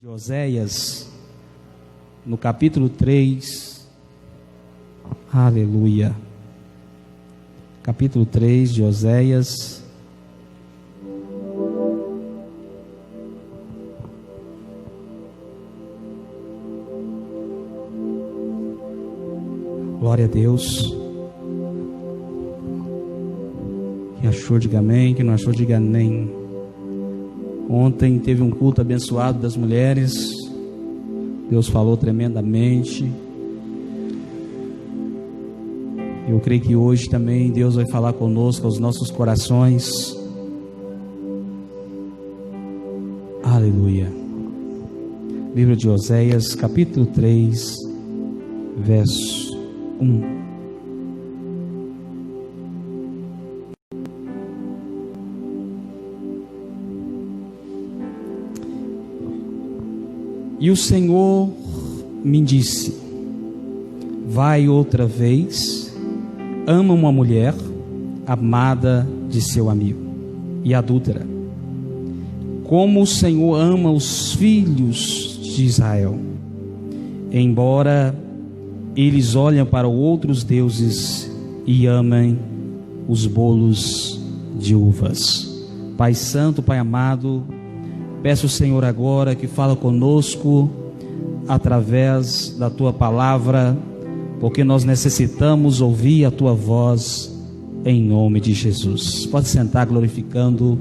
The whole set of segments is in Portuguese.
De Oséias, no capítulo 3, aleluia, capítulo 3 de Oséias, glória a Deus. Quem achou, diga amém. Quem não achou, diga nem. Ontem teve um culto abençoado das mulheres. Deus falou tremendamente. Eu creio que hoje também Deus vai falar conosco, aos nossos corações. Aleluia. Livro de Oséias, capítulo 3, verso 1. E o Senhor me disse: vai outra vez, ama uma mulher amada de seu amigo e adúltera, como o Senhor ama os filhos de Israel, embora eles olhem para outros deuses e amem os bolos de uvas. Pai Santo, Pai amado, peço ao Senhor agora que fala conosco através da Tua palavra, porque nós necessitamos ouvir a Tua voz, em nome de Jesus. Pode sentar glorificando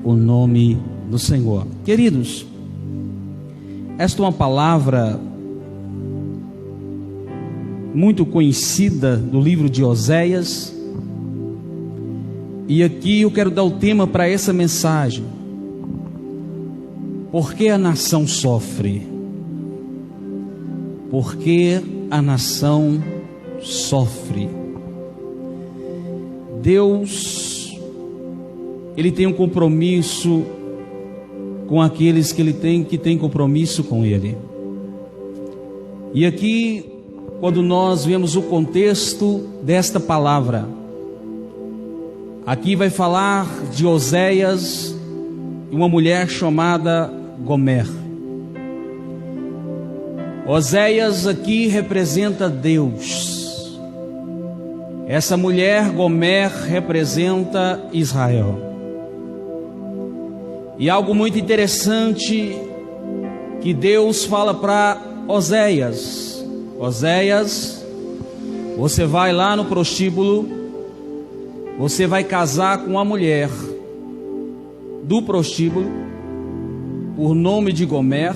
o nome do Senhor. Queridos, esta é uma palavra muito conhecida do livro de Oséias, e aqui eu quero dar o tema para essa mensagem. Por que a nação sofre? Por que a nação sofre? Deus, Ele tem um compromisso com aqueles que tem compromisso com Ele. E aqui, quando nós vemos o contexto desta palavra, aqui vai falar de Oséias e uma mulher chamada Gomer. Oséias aqui representa Deus. Essa mulher Gomer representa Israel. E algo muito interessante que Deus fala para Oséias: Oséias, você vai lá no prostíbulo, você vai casar com uma mulher do prostíbulo, por nome de Gomer,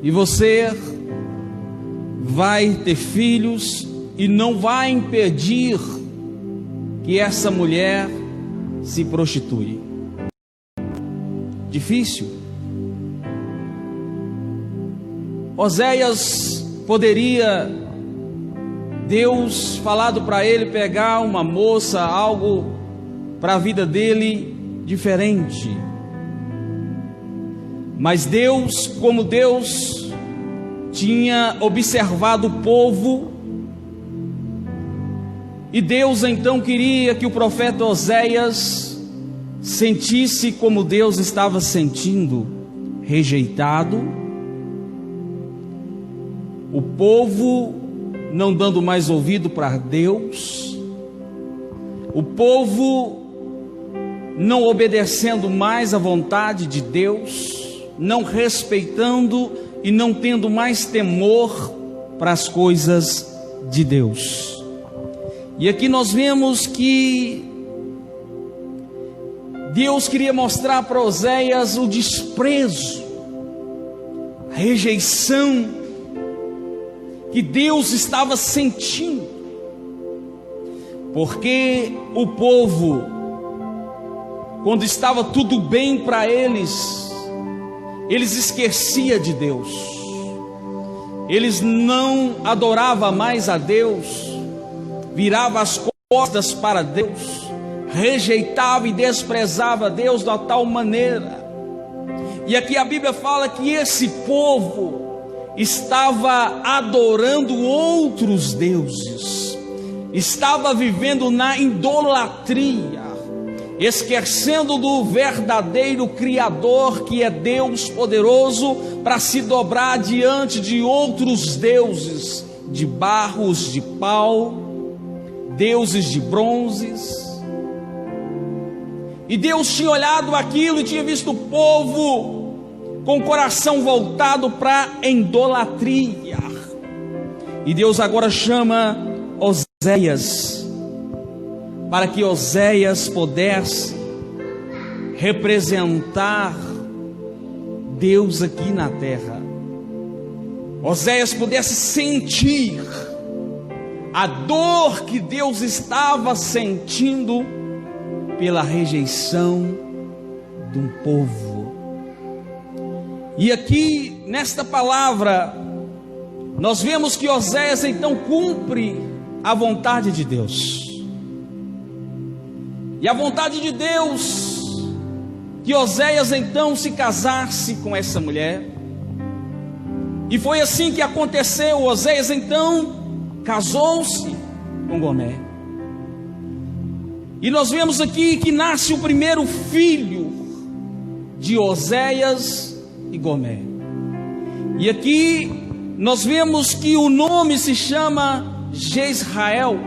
e você vai ter filhos, e não vai impedir que essa mulher se prostitui. Difícil. Oséias poderia, Deus falado para ele pegar uma moça, algo para a vida dele diferente. Mas Deus, como Deus tinha observado o povo, e Deus então queria que o profeta Oséias sentisse como Deus estava sentindo, rejeitado, o povo não dando mais ouvido para Deus, o povo não obedecendo mais à vontade de Deus, não respeitando e não tendo mais temor para as coisas de Deus. E aqui nós vemos que Deus queria mostrar para Oséias o desprezo, a rejeição que Deus estava sentindo, porque o povo, quando estava tudo bem para eles esqueciam de Deus, eles não adoravam mais a Deus, viravam as costas para Deus, rejeitava e desprezava Deus de tal maneira. E aqui a Bíblia fala que esse povo estava adorando outros deuses, estava vivendo na idolatria, esquecendo do verdadeiro Criador, que é Deus poderoso, para se dobrar diante de outros deuses, de barros, de pau, deuses de bronzes. E Deus tinha olhado aquilo e tinha visto o povo com o coração voltado para a idolatria. E Deus agora chama Oséias, para que Oséias pudesse representar Deus aqui na terra. Oséias pudesse sentir a dor que Deus estava sentindo pela rejeição de um povo. E aqui, nesta palavra, nós vemos que Oséias então cumpre a vontade de Deus. E a vontade de Deus, que Oséias então se casasse com essa mulher. E foi assim que aconteceu. Oséias então casou-se com Gomé. E nós vemos aqui que nasce o primeiro filho de Oséias e Gomé. E aqui nós vemos que o nome se chama Jezrael,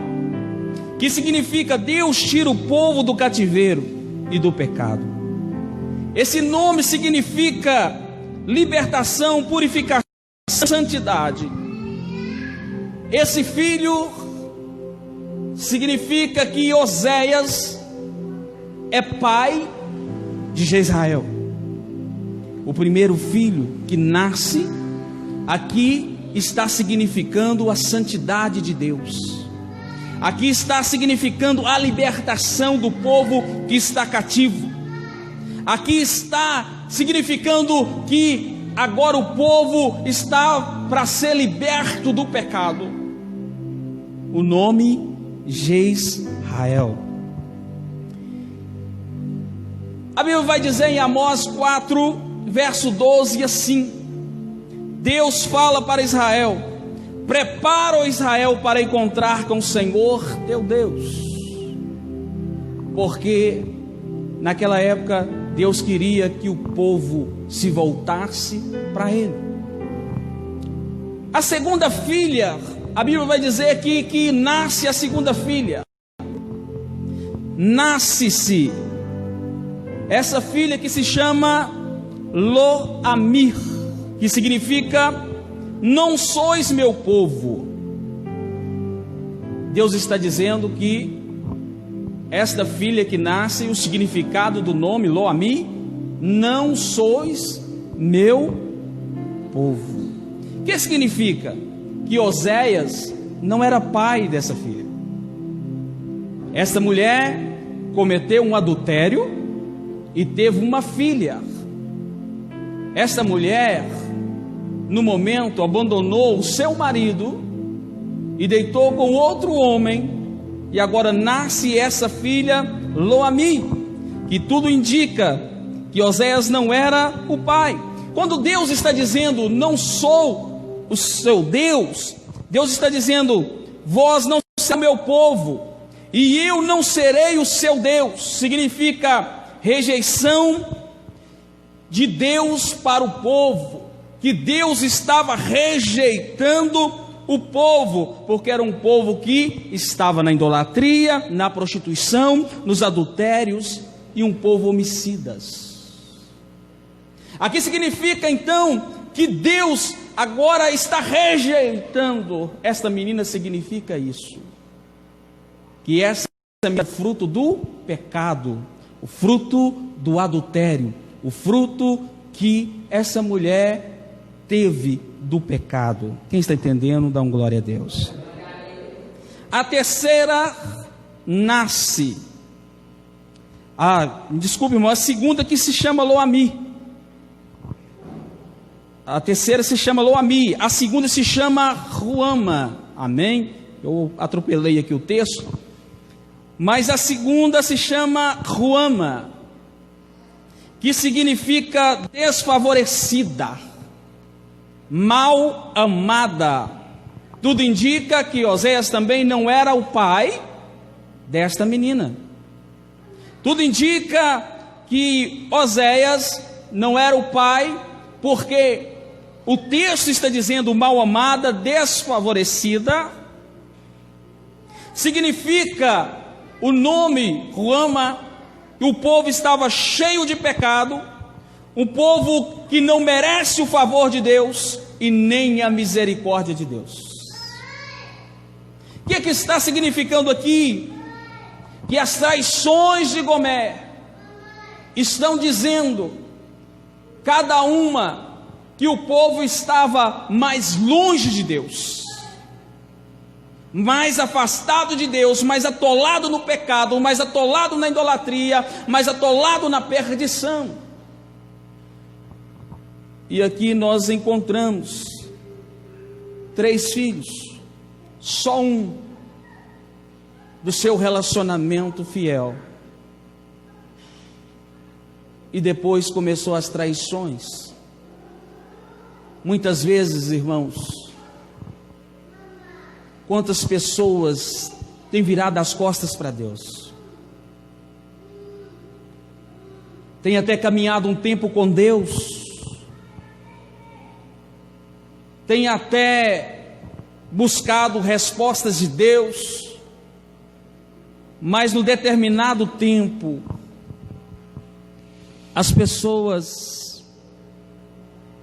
que significa Deus tira o povo do cativeiro e do pecado. Esse nome significa libertação, purificação, santidade. Esse filho significa que Oséias é pai de Jezrael. O primeiro filho que nasce aqui está significando a santidade de Deus. Aqui está significando a libertação do povo que está cativo. Aqui está significando que agora o povo está para ser liberto do pecado. O nome Jezrael. A Bíblia vai dizer em Amós 4, verso 12 assim: Deus fala para Israel: prepara, ó Israel, para encontrar com o Senhor teu Deus. Porque naquela época Deus queria que o povo se voltasse para Ele. A segunda filha, a Bíblia vai dizer aqui que nasce a segunda filha. Nasce-se essa filha que se chama Lo-Ammi, que significa não sois meu povo. Deus está dizendo que esta filha que nasce, o significado do nome Lo-Ammi, não sois meu povo. O que significa? Que Oséias não era pai dessa filha. Esta mulher cometeu um adultério e teve uma filha. Esta mulher, no momento, abandonou o seu marido e deitou com outro homem, e agora nasce essa filha Lo-Ammi, que tudo indica que Oséias não era o pai. Quando Deus está dizendo não sou o seu Deus, Deus está dizendo vós não sois meu povo e eu não serei o seu Deus. Significa rejeição de Deus para o povo, que Deus estava rejeitando o povo, porque era um povo que estava na idolatria, na prostituição, nos adultérios, e um povo homicidas. Aqui significa então que Deus agora está rejeitando esta menina. Significa isso, que essa é fruto do pecado, o fruto do adultério, o fruto que essa mulher teve do pecado. Quem está entendendo, dá um glória a Deus. A terceira nasce, desculpe, irmão, a segunda que se chama Lo-Ammi. A terceira se chama Lo-Ammi, a segunda se chama Ruama. Amém? Eu atropelei aqui o texto, mas a segunda se chama Ruama, que significa desfavorecida, mal amada. Tudo indica que Oséias também não era o pai desta menina. Tudo indica que Oséias não era o pai, porque o texto está dizendo mal-amada, desfavorecida. Significa o nome Ruama, que o povo estava cheio de pecado, um povo que não merece o favor de Deus e nem a misericórdia de Deus. O que é que está significando aqui? Que as traições de Gomer estão dizendo, cada uma, que o povo estava mais longe de Deus, mais afastado de Deus, mais atolado no pecado, mais atolado na idolatria, mais atolado na perdição. E aqui nós encontramos 3 filhos, só um do seu relacionamento fiel. E depois começou as traições. Muitas vezes, irmãos, quantas pessoas têm virado as costas para Deus, têm até caminhado um tempo com Deus, têm até buscado respostas de Deus, mas no determinado tempo, as pessoas,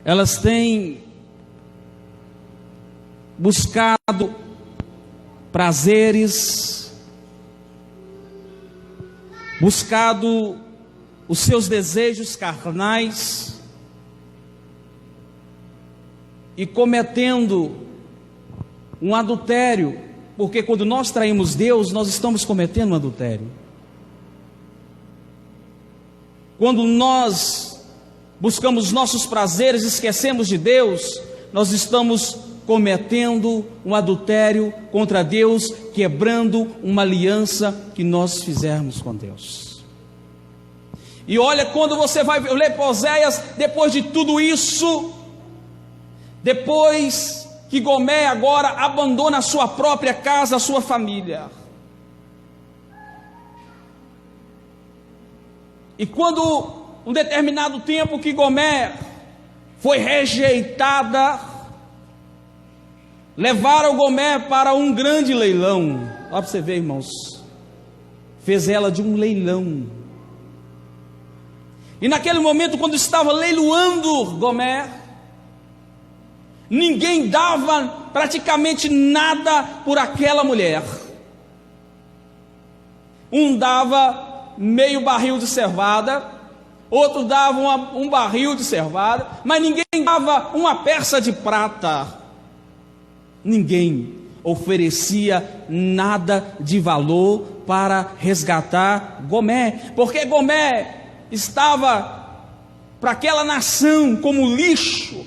elas têm buscado prazeres, buscado os seus desejos carnais e cometendo um adultério, porque quando nós traímos Deus, nós estamos cometendo um adultério. Quando nós buscamos nossos prazeres, esquecemos de Deus, nós estamos cometendo um adultério contra Deus, quebrando uma aliança que nós fizermos com Deus. E olha, quando você vai ler para Oséias, depois de tudo isso, depois que Gomer agora abandona a sua própria casa, a sua família, e quando um determinado tempo que Gomer foi rejeitada, levaram Gomer para um grande leilão. Olha para você ver, irmãos, fez ela de um leilão. E naquele momento, quando estava leiloando Gomer, ninguém dava praticamente nada por aquela mulher. Um dava meio barril de cevada, outro dava um barril de cevada, mas ninguém dava uma peça de prata. Ninguém oferecia nada de valor para resgatar Gomer, porque Gomer estava para aquela nação como lixo.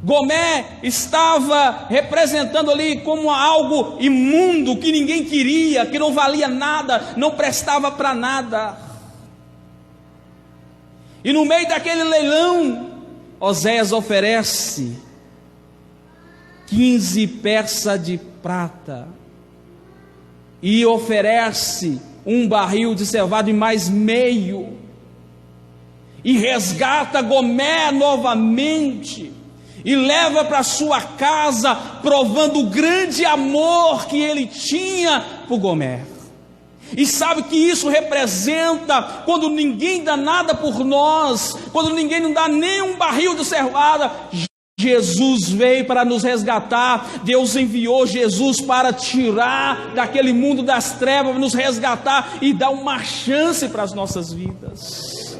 Gomer estava representando ali como algo imundo, que ninguém queria, que não valia nada, não prestava para nada. E no meio daquele leilão, Oséias oferece 15 peças de prata e oferece um barril de cevada e mais meio, e resgata Gomer novamente e leva para sua casa, provando o grande amor que ele tinha por Gomer. E sabe que isso representa, quando ninguém dá nada por nós, quando ninguém não dá nem um barril de cevada, Jesus veio para nos resgatar. Deus enviou Jesus para tirar daquele mundo das trevas, nos resgatar e dar uma chance para as nossas vidas.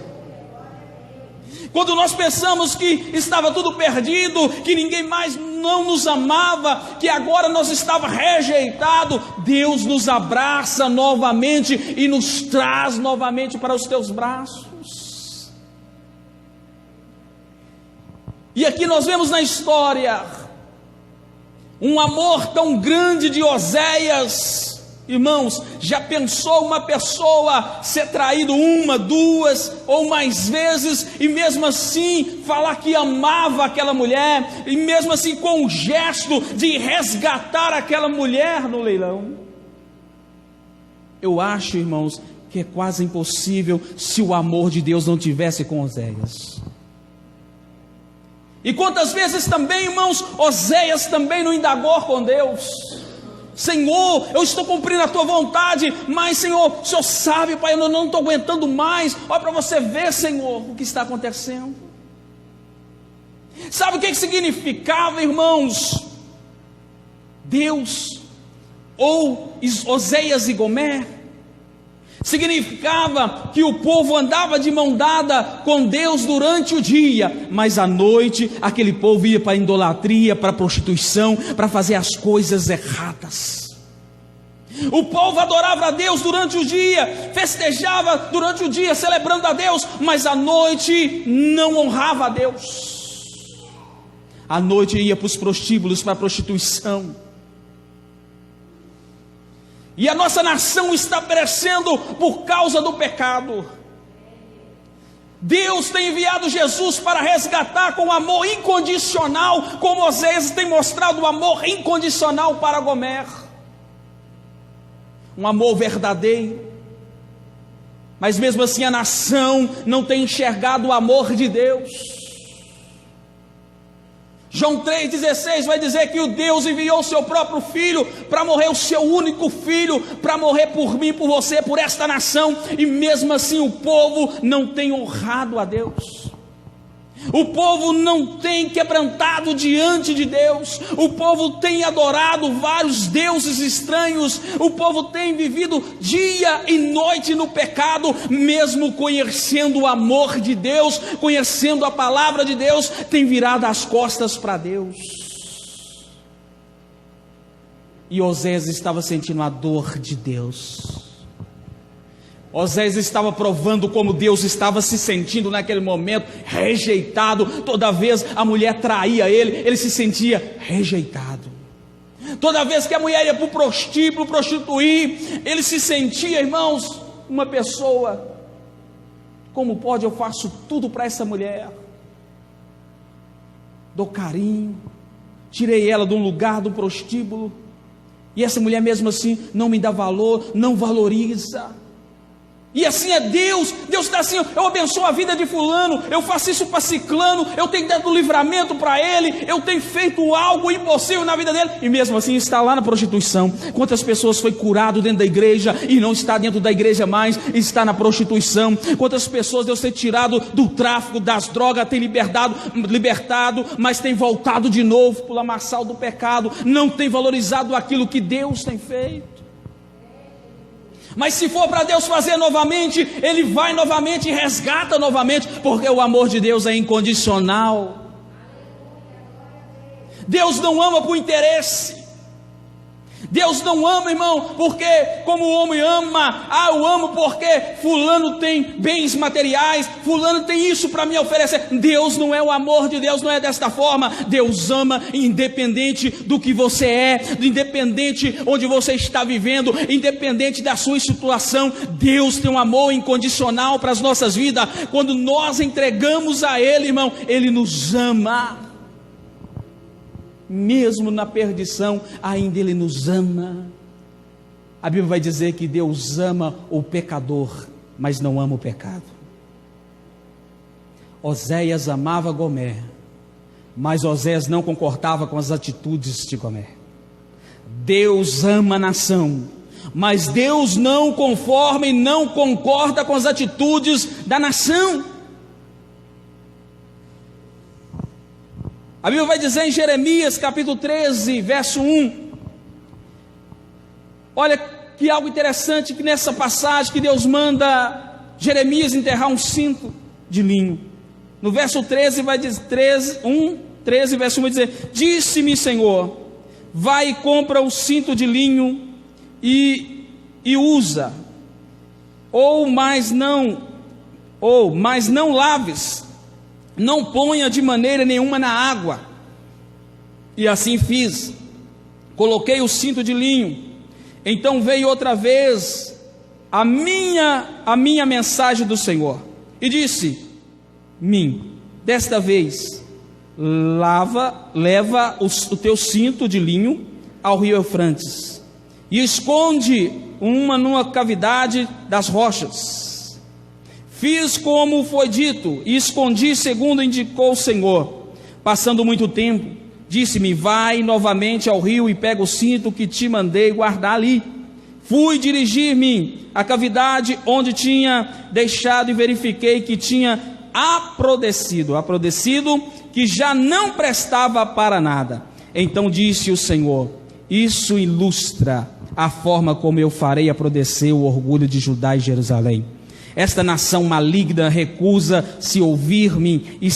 Quando nós pensamos que estava tudo perdido, que ninguém mais não nos amava, que agora nós estávamos rejeitados, Deus nos abraça novamente e nos traz novamente para os teus braços. E aqui nós vemos na história um amor tão grande de Oséias. Irmãos, já pensou uma pessoa ser traído 1, 2 ou mais vezes, e mesmo assim falar que amava aquela mulher, e mesmo assim com um gesto de resgatar aquela mulher no leilão? Eu acho, irmãos, que é quase impossível se o amor de Deus não tivesse com Oséias. E quantas vezes também, irmãos, Oséias também não indagou com Deus: Senhor, eu estou cumprindo a tua vontade, mas Senhor, o Senhor sabe, Pai, eu não estou aguentando mais. Olha para você ver, Senhor, o que está acontecendo. Sabe o que significava, irmãos, Deus, ou Oséias e Gomer? Significava que o povo andava de mão dada com Deus durante o dia, mas à noite aquele povo ia para a idolatria, para a prostituição, para fazer as coisas erradas. O povo adorava a Deus durante o dia, festejava durante o dia, celebrando a Deus, mas à noite não honrava a Deus. À noite ia para os prostíbulos, para a prostituição. E a nossa nação está perecendo por causa do pecado. Deus tem enviado Jesus para resgatar com amor incondicional, como Oséias tem mostrado o amor incondicional para Gomer. Um amor verdadeiro. Mas mesmo assim a nação não tem enxergado o amor de Deus. João 3,16 vai dizer que o Deus enviou o seu próprio filho para morrer, o seu único filho, para morrer por mim, por você, por esta nação, e mesmo assim o povo não tem honrado a Deus. O povo não tem quebrantado diante de Deus, o povo tem adorado vários deuses estranhos, o povo tem vivido dia e noite no pecado, mesmo conhecendo o amor de Deus, conhecendo a palavra de Deus, tem virado as costas para Deus. E Oséias estava sentindo a dor de Deus. Oséias estava provando como Deus estava se sentindo naquele momento, rejeitado. Toda vez a mulher traía ele se sentia rejeitado. Toda vez que a mulher ia para o prostíbulo, prostituir, ele se sentia, irmãos, uma pessoa: como pode, eu faço tudo para essa mulher, dou carinho, tirei ela de um lugar, do prostíbulo, e essa mulher mesmo assim não me dá valor, não valoriza. E assim é Deus. Deus está assim: eu abençoo a vida de fulano, eu faço isso para ciclano, eu tenho dado livramento para ele, eu tenho feito algo impossível na vida dele, e mesmo assim está lá na prostituição. Quantas pessoas foi curado dentro da igreja e não está dentro da igreja mais, está na prostituição? Quantas pessoas Deus tem tirado do tráfico, das drogas, tem libertado, mas tem voltado de novo para o lamaçal do pecado, não tem valorizado aquilo que Deus tem feito. Mas se for para Deus fazer novamente, Ele vai novamente e resgata novamente, porque o amor de Deus é incondicional. Deus não ama por interesse. Deus não ama, irmão, porque como o homem ama, eu amo porque fulano tem bens materiais, fulano tem isso para me oferecer. Deus não é o amor de Deus, não é desta forma. Deus ama independente do que você é, independente onde você está vivendo, independente da sua situação. Deus tem um amor incondicional para as nossas vidas. Quando nós entregamos a Ele, irmão, Ele nos ama. Mesmo na perdição, ainda Ele nos ama. A Bíblia vai dizer que Deus ama o pecador, mas não ama o pecado. Oséias amava Gomer, mas Oséias não concordava com as atitudes de Gomer. Deus ama a nação, mas Deus não conforma e não concorda com as atitudes da nação. A Bíblia vai dizer em Jeremias capítulo 13, verso 1. Olha que algo interessante, que nessa passagem que Deus manda Jeremias enterrar um cinto de linho. No verso 13 vai dizer, 13, verso 1 vai dizer: disse-me, Senhor, vai e compra o cinto de linho e usa, mas não laves, não ponha de maneira nenhuma na água. E assim fiz, coloquei o cinto de linho. Então veio outra vez a minha mensagem do Senhor, e disse-me: desta vez leva o teu cinto de linho ao rio Eufrates, e esconde uma numa cavidade das rochas. Fiz como foi dito e escondi segundo indicou o Senhor. Passando muito tempo, disse-me: vai novamente ao rio e pega o cinto que te mandei guardar ali. Fui dirigir-me à cavidade onde tinha deixado e verifiquei que tinha aprodecido, que já não prestava para nada. Então disse o Senhor: isso ilustra a forma como eu farei aprodrecer o orgulho de Judá e Jerusalém. Esta nação maligna recusa-se ouvir-me e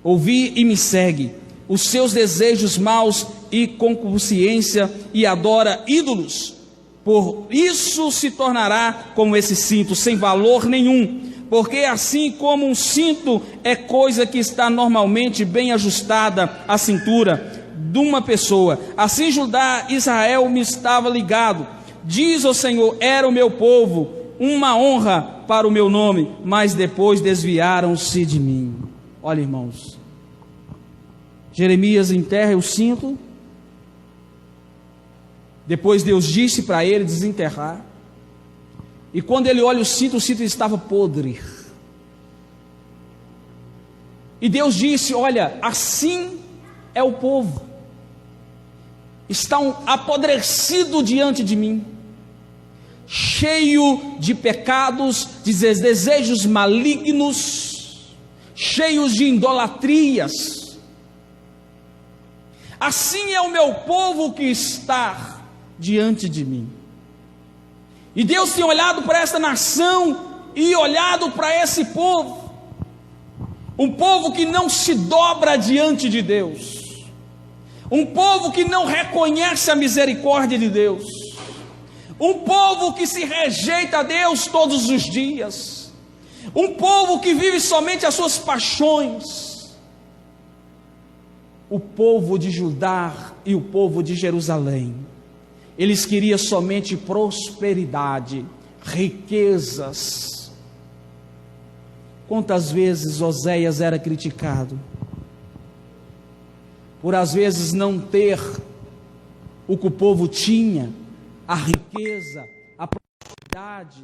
ouvir e me segue. Os seus desejos maus e concupiscência e adora ídolos. Por isso se tornará como esse cinto, sem valor nenhum. Porque assim como um cinto é coisa que está normalmente bem ajustada à cintura de uma pessoa, assim Judá e Israel me estava ligado. Diz o Senhor: era o meu povo, uma honra para o meu nome, mas depois desviaram-se de mim. Olha, irmãos, Jeremias enterra o cinto. Depois Deus disse para ele desenterrar. E quando ele olha o cinto estava podre. E Deus disse: olha, assim é o povo, estão apodrecido diante de mim, cheio de pecados, de desejos malignos, cheios de idolatrias. Assim é o meu povo que está diante de mim. E Deus tem olhado para esta nação e olhado para esse povo, um povo que não se dobra diante de Deus, um povo que não reconhece a misericórdia de Deus, um povo que se rejeita a Deus todos os dias, um povo que vive somente as suas paixões. O povo de Judá e o povo de Jerusalém, eles queriam somente prosperidade, riquezas. Quantas vezes Oséias era criticado por às vezes não ter o que o povo tinha, a riqueza, a prosperidade.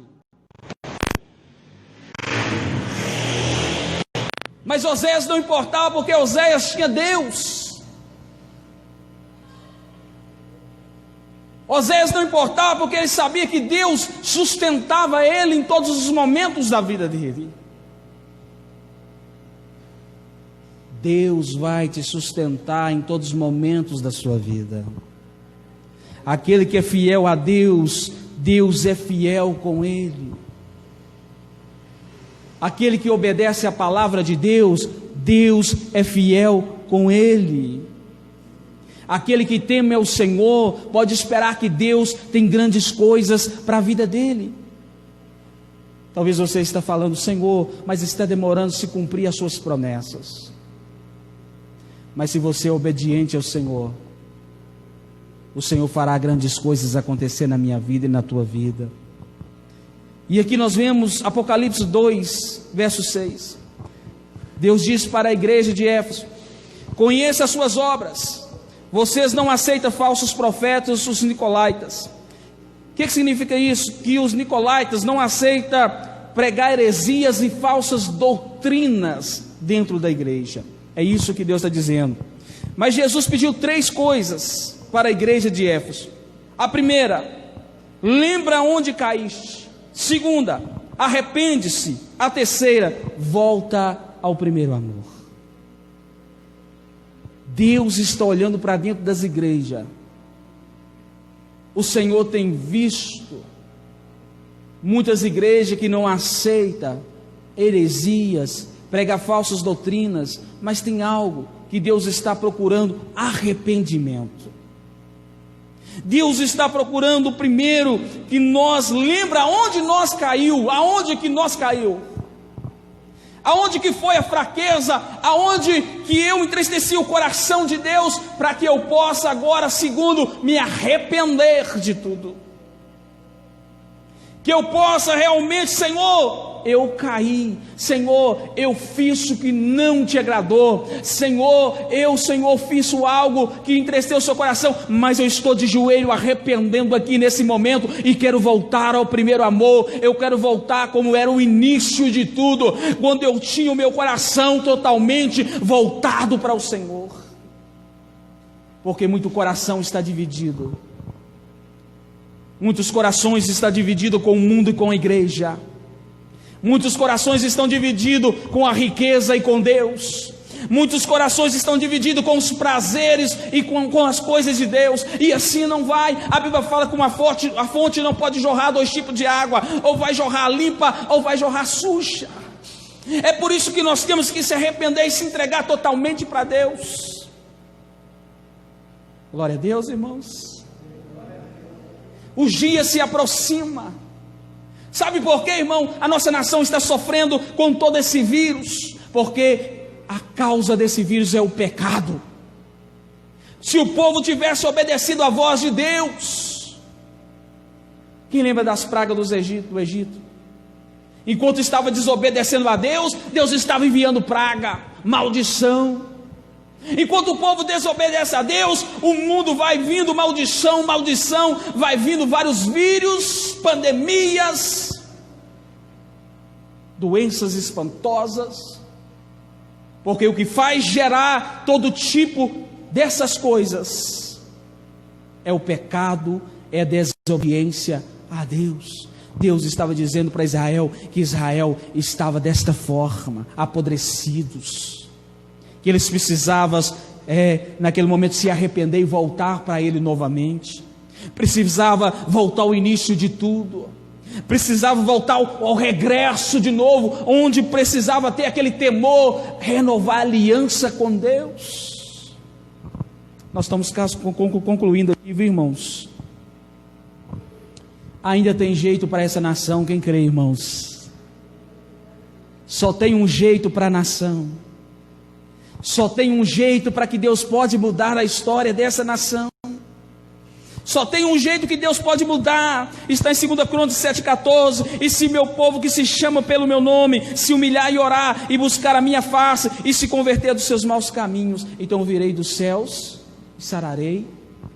Mas Oséias não importava, porque Oséias tinha Deus. Oséias não importava, porque ele sabia que Deus sustentava ele em todos os momentos da vida dele. Deus vai te sustentar em todos os momentos da sua vida. Aquele que é fiel a Deus, Deus é fiel com ele. Aquele que obedece à palavra de Deus, Deus é fiel com ele. Aquele que teme ao Senhor pode esperar que Deus tem grandes coisas para a vida dele. Talvez você está falando: Senhor, mas está demorando se cumprir as suas promessas. Mas se você é obediente ao Senhor, o Senhor fará grandes coisas acontecer na minha vida e na tua vida. E aqui nós vemos Apocalipse 2, verso 6. Deus diz para a igreja de Éfeso: conheça as suas obras. Vocês não aceitam falsos profetas, os nicolaítas. O que significa isso? Que os nicolaítas não aceitam pregar heresias e falsas doutrinas dentro da igreja. É isso que Deus está dizendo. Mas Jesus pediu 3 coisas para a igreja de Éfeso. A primeira: lembra onde caíste. Segunda: arrepende-se. A terceira: volta ao primeiro amor. Deus está olhando para dentro das igrejas. O Senhor tem visto muitas igrejas que não aceitam heresias, prega falsas doutrinas, mas tem algo que Deus está procurando: arrependimento. Deus está procurando primeiro que nós lembre aonde nós caiu, aonde que nós caiu, aonde que foi a fraqueza, aonde que eu entristeci o coração de Deus, para que eu possa agora, segundo, me arrepender de tudo, que eu possa realmente, Senhor, eu caí, Senhor, eu fiz o que não te agradou, Senhor, fiz algo que entristeceu o seu coração, mas eu estou de joelho arrependendo aqui nesse momento e quero voltar ao primeiro amor. Eu quero voltar como era o início de tudo, quando eu tinha o meu coração totalmente voltado para o Senhor. Porque muito coração está dividido, muitos corações estão divididos com o mundo e com a igreja, muitos corações estão divididos com a riqueza e com Deus, muitos corações estão divididos com os prazeres e com as coisas de Deus, e assim não vai. A Bíblia fala que a fonte não pode jorrar 2 tipos de água, ou vai jorrar limpa, ou vai jorrar suja. É por isso que nós temos que se arrepender e se entregar totalmente para Deus. Glória a Deus, irmãos. O dia se aproxima. Sabe por quê, irmão? A nossa nação está sofrendo com todo esse vírus, porque a causa desse vírus é o pecado. Se o povo tivesse obedecido à voz de Deus, quem lembra das pragas do Egito? Enquanto estava desobedecendo a Deus, Deus estava enviando praga, maldição. Enquanto o povo desobedece a Deus, o mundo vai vindo maldição, vai vindo vários vírus, pandemias, doenças espantosas, porque o que faz gerar todo tipo dessas coisas é o pecado, é a desobediência a Deus. Deus estava dizendo para Israel que Israel estava desta forma, apodrecidos, que eles precisavam naquele momento se arrepender e voltar para Ele novamente, precisava voltar ao início de tudo, precisava voltar ao regresso de novo, onde precisava ter aquele temor, renovar a aliança com Deus. Nós estamos concluindo aqui, viu, irmãos? Ainda tem jeito para essa nação, quem crê, irmãos? Só tem um jeito para a nação, só tem um jeito para que Deus pode mudar a história dessa nação, só tem um jeito que Deus pode mudar, está em 2 Crônicas 7,14, e se meu povo que se chama pelo meu nome, se humilhar e orar, e buscar a minha face, e se converter dos seus maus caminhos, então eu virei dos céus, e sararei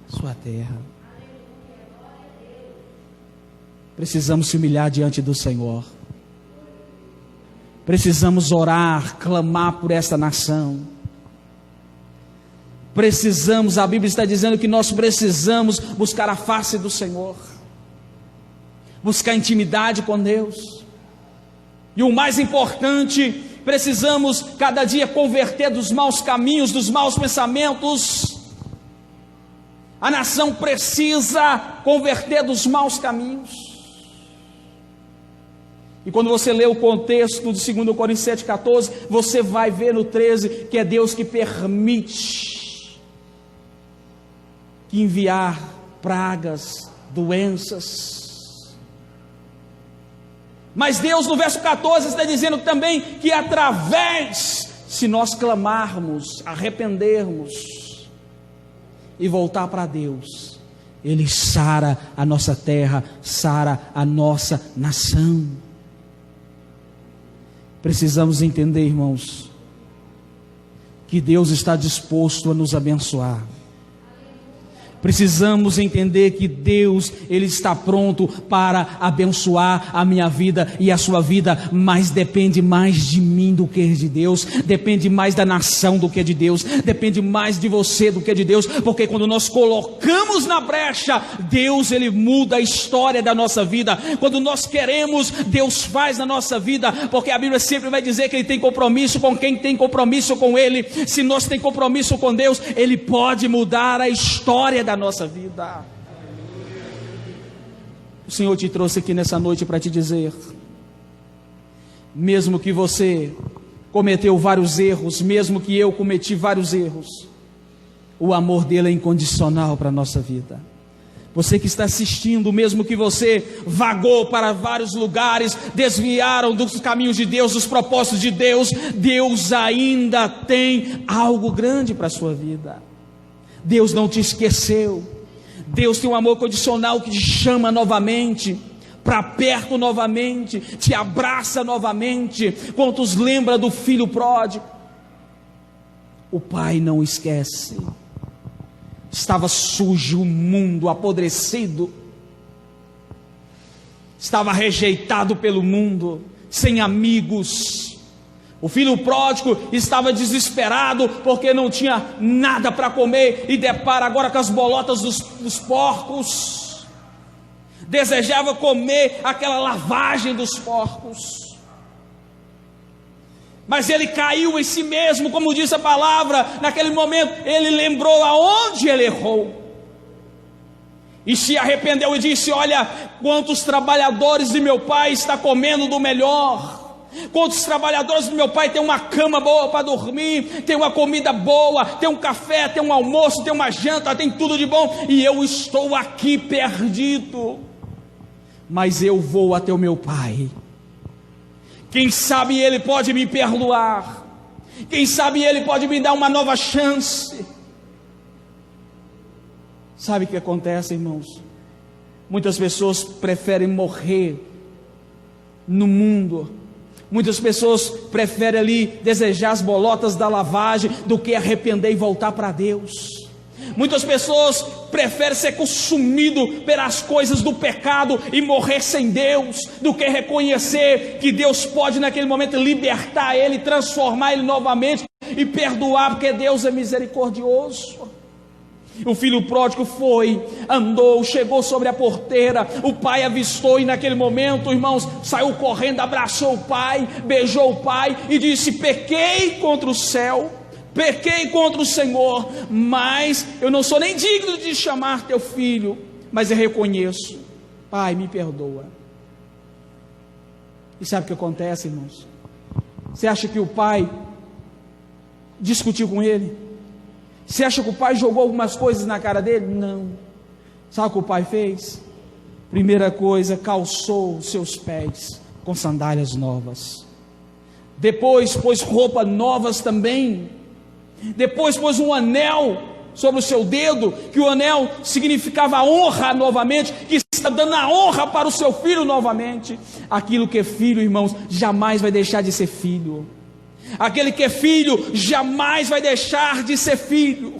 sua terra. Precisamos se humilhar diante do Senhor, precisamos orar, clamar por esta nação, precisamos, a Bíblia está dizendo que nós precisamos buscar a face do Senhor, buscar intimidade com Deus, e o mais importante, precisamos cada dia converter dos maus caminhos, dos maus pensamentos. A nação precisa converter dos maus caminhos. E quando você lê o contexto de 2 Coríntios 7,14, você vai ver no 13 que é Deus que permite que enviar pragas, doenças. Mas Deus no verso 14 está dizendo também que através, se nós clamarmos, arrependermos e voltar para Deus, Ele sara a nossa terra, sara a nossa nação. Precisamos entender, irmãos, que Deus está disposto a nos abençoar. Precisamos entender que Deus, Ele está pronto para abençoar a minha vida e a sua vida, mas depende mais de mim do que de Deus, depende mais da nação do que de Deus, depende mais de você do que de Deus, porque quando nós colocamos na brecha, Deus, Ele muda a história da nossa vida. Quando nós queremos, Deus faz na nossa vida, porque a Bíblia sempre vai dizer que Ele tem compromisso com quem tem compromisso com Ele. Se nós temos compromisso com Deus, Ele pode mudar a história da nossa vida. O Senhor te trouxe aqui nessa noite para te dizer, mesmo que você cometeu vários erros, mesmo que eu cometi vários erros, o amor dele é incondicional para a nossa vida. Você que está assistindo, mesmo que você vagou para vários lugares, desviaram dos caminhos de Deus, dos propósitos de Deus, Deus ainda tem algo grande para a sua vida. Deus não te esqueceu. Deus tem um amor condicional que te chama novamente para perto novamente, te abraça novamente. Quantos lembra do filho pródigo? O pai não esquece. Estava sujo o mundo, apodrecido, estava rejeitado pelo mundo, sem amigos. O filho pródigo estava desesperado porque não tinha nada para comer e depara agora com as bolotas dos porcos. Desejava comer aquela lavagem dos porcos, mas ele caiu em si mesmo, como diz a palavra. Naquele momento ele lembrou aonde ele errou e se arrependeu e disse: olha, quantos trabalhadores de meu pai estão comendo do melhor, quantos trabalhadores do meu pai têm uma cama boa para dormir, tem uma comida boa, tem um café, tem um almoço, tem uma janta, tem tudo de bom, e eu estou aqui perdido. Mas eu vou até o meu pai. Quem sabe ele pode me perdoar, quem sabe ele pode me dar uma nova chance. Sabe o que acontece, irmãos? Muitas pessoas preferem morrer no mundo, muitas pessoas preferem ali desejar as bolotas da lavagem do que arrepender e voltar para Deus. Muitas pessoas preferem ser consumido pelas coisas do pecado e morrer sem Deus, do que reconhecer que Deus pode naquele momento libertar ele, transformar ele novamente e perdoar, porque Deus é misericordioso. O filho pródigo foi, andou, chegou sobre a porteira, o pai avistou e naquele momento, irmãos, saiu correndo, abraçou o pai, beijou o pai e disse: pequei contra o céu, pequei contra o Senhor, mas eu não sou nem digno de chamar teu filho, mas eu reconheço. Pai, me perdoa. E sabe o que acontece, irmãos? Você acha que o pai discutiu com ele? Você acha que o pai jogou algumas coisas na cara dele? Não. Sabe o que o pai fez? Primeira coisa, calçou os seus pés com sandálias novas. Depois pôs roupas novas também. Depois pôs um anel sobre o seu dedo, que o anel significava a honra novamente, que está dando a honra para o seu filho novamente. Aquilo que é filho, irmãos, jamais vai deixar de ser filho. Aquele que é filho jamais vai deixar de ser filho.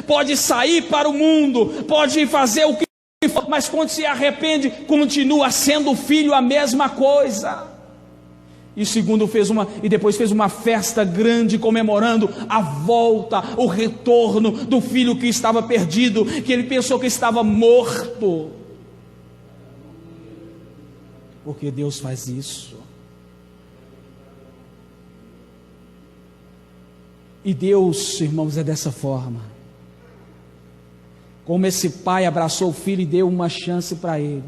Pode sair para o mundo, pode fazer o que for, mas quando se arrepende, continua sendo filho, a mesma coisa. E depois fez uma festa grande comemorando a volta, o retorno do filho que estava perdido, que ele pensou que estava morto. Porque Deus faz isso. E Deus, irmãos, é dessa forma. Como esse pai abraçou o filho e deu uma chance para ele,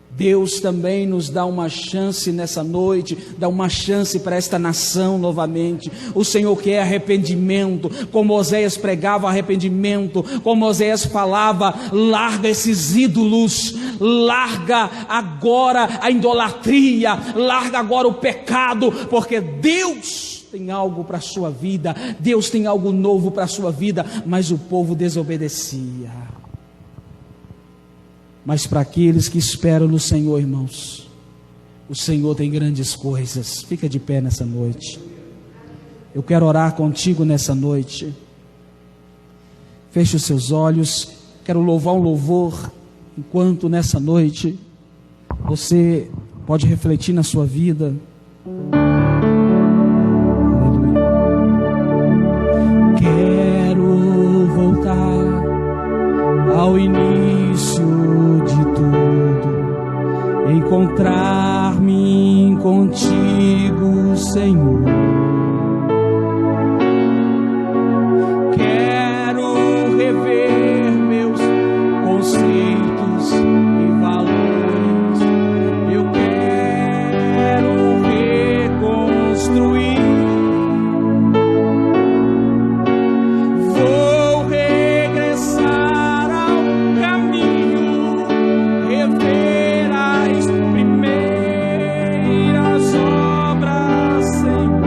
Deus também nos dá uma chance nessa noite, dá uma chance para esta nação novamente. O Senhor quer arrependimento, como Oséias pregava arrependimento, como Oséias falava: larga esses ídolos, larga agora a idolatria, larga agora o pecado, porque Deus tem algo para a sua vida, Deus tem algo novo para a sua vida, mas o povo desobedecia. Mas para aqueles que esperam no Senhor, irmãos, o Senhor tem grandes coisas. Fica de pé nessa noite. Eu quero orar contigo nessa noite. Feche os seus olhos. Quero louvar um louvor, enquanto nessa noite você pode refletir na sua vida. Quero voltar ao início de tudo, encontrar-me contigo, Senhor. Quero rever meus conceitos e valores. Eu quero reconstruir. Obras, Senhor.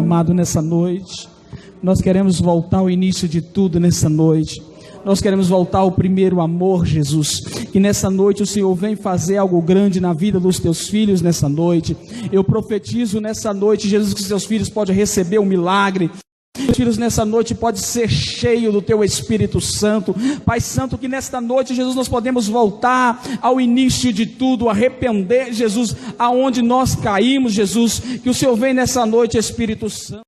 amado, nessa noite, nós queremos voltar ao início de tudo nessa noite. Nós queremos voltar ao primeiro amor, Jesus. Que nessa noite o Senhor vem fazer algo grande na vida dos teus filhos nessa noite. Eu profetizo nessa noite, Jesus, que os teus filhos podem receber um milagre. Os filhos nessa noite podem ser cheios do teu Espírito Santo. Pai Santo, que nesta noite, Jesus, nós podemos voltar ao início de tudo, arrepender, Jesus, aonde nós caímos, Jesus. Que o Senhor vem nessa noite, Espírito Santo.